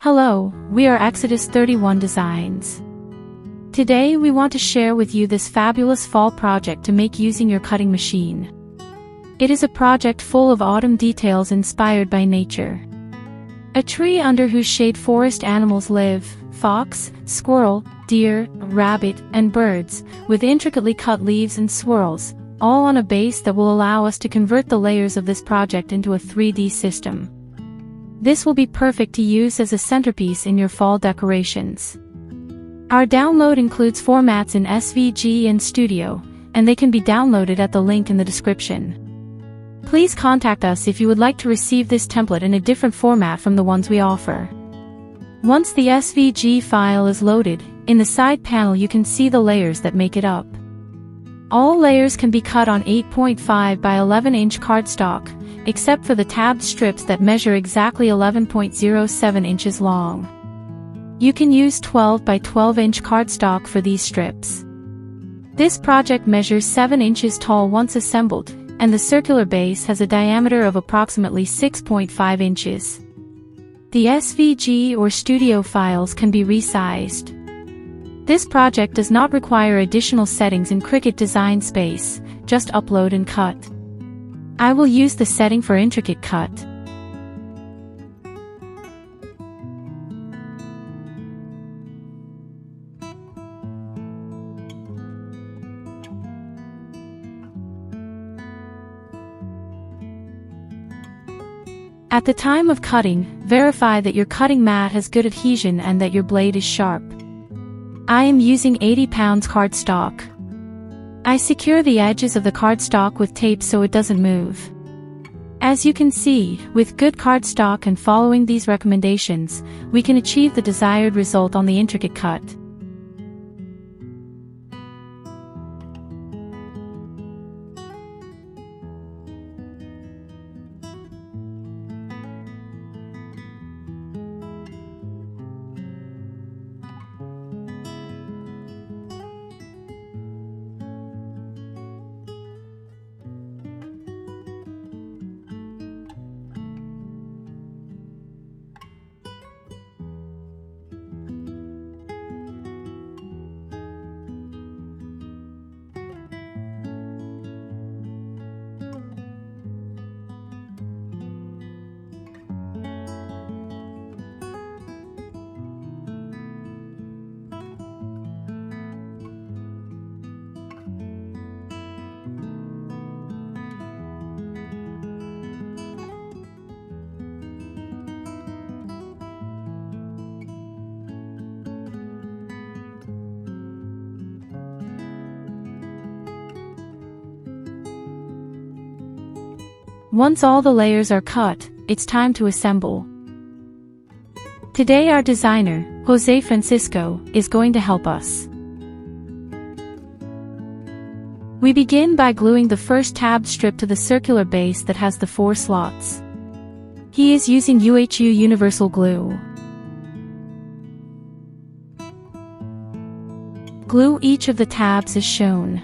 Hello, we are Exodus 31 Designs. Today we want to share with you this fabulous fall project to make using your cutting machine. It is a project full of autumn details inspired by nature. A tree under whose shade forest animals live, fox, squirrel, deer, rabbit, and birds, with intricately cut leaves and swirls, all on a base that will allow us to convert the layers of this project into a 3D system. This will be perfect to use as a centerpiece in your fall decorations. Our download includes formats in SVG and Studio, and they can be downloaded at the link in the description. Please contact us if you would like to receive this template in a different format from the ones we offer. Once the SVG file is loaded, in the side panel you can see the layers that make it up. All layers can be cut on 8.5 by 11-inch cardstock, except for the tabbed strips that measure exactly 11.07 inches long. You can use 12 by 12-inch cardstock for these strips. This project measures 7 inches tall once assembled, and the circular base has a diameter of approximately 6.5 inches. The SVG or Studio files can be resized. This project does not require additional settings in Cricut Design Space, just upload and cut. I will use the setting for intricate cut. At the time of cutting, verify that your cutting mat has good adhesion and that your blade is sharp. I am using 80 pounds cardstock. I secure the edges of the cardstock with tape so it doesn't move. As you can see, with good cardstock and following these recommendations, we can achieve the desired result on the intricate cut. Once all the layers are cut, it's time to assemble. Today our designer, Jose Francisco, is going to help us. We begin by gluing the first tabbed strip to the circular base that has the 4 slots. He is using UHU Universal Glue. Glue each of the tabs as shown.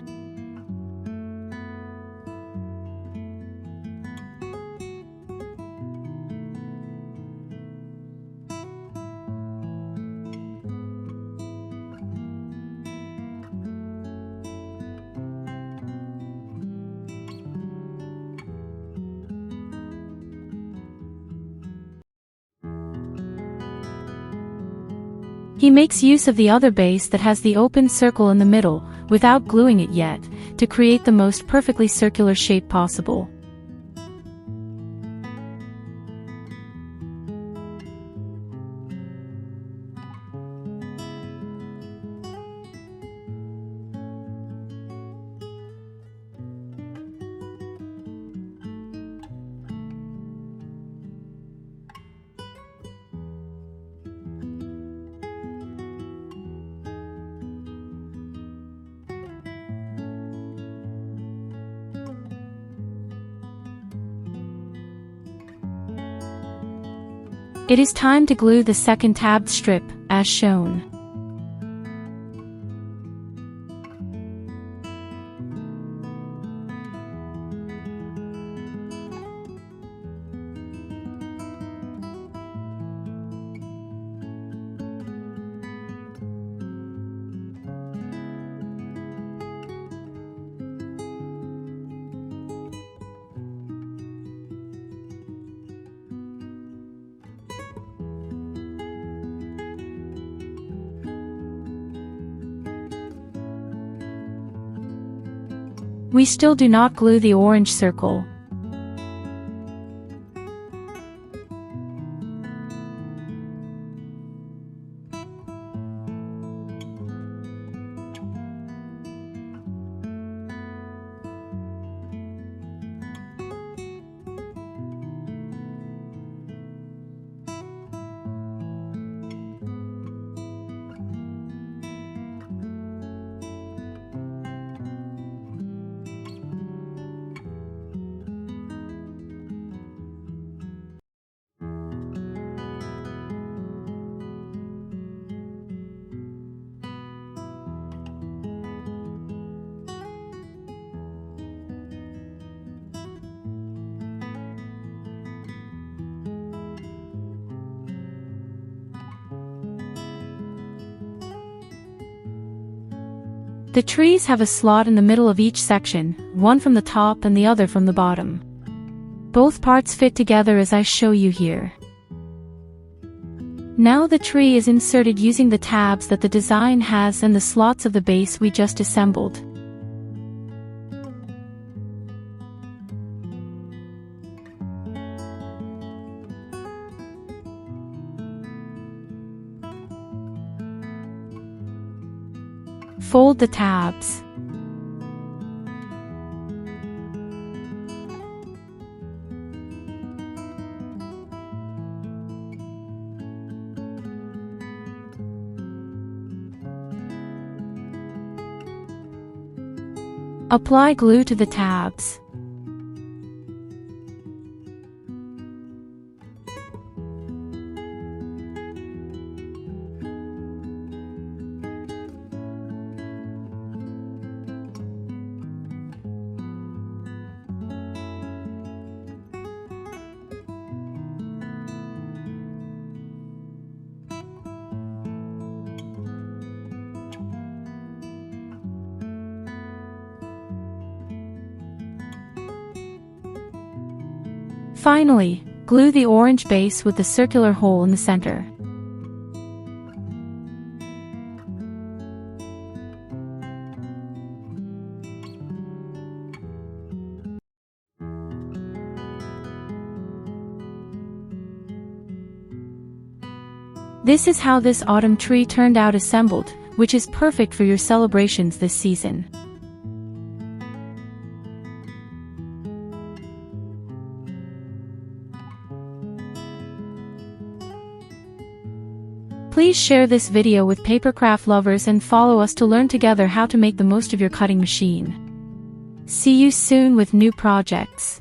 He makes use of the other base that has the open circle in the middle, without gluing it yet, to create the most perfectly circular shape possible. It is time to glue the second tabbed strip, as shown. We still do not glue the orange circle. The trees have a slot in the middle of each section, one from the top and the other from the bottom. Both parts fit together as I show you here. Now the tree is inserted using the tabs that the design has and the slots of the base we just assembled. Fold the tabs. Apply glue to the tabs. Finally, glue the orange base with the circular hole in the center. This is how this autumn tree turned out assembled, which is perfect for your celebrations this season. Please share this video with papercraft lovers and follow us to learn together how to make the most of your cutting machine. See you soon with new projects.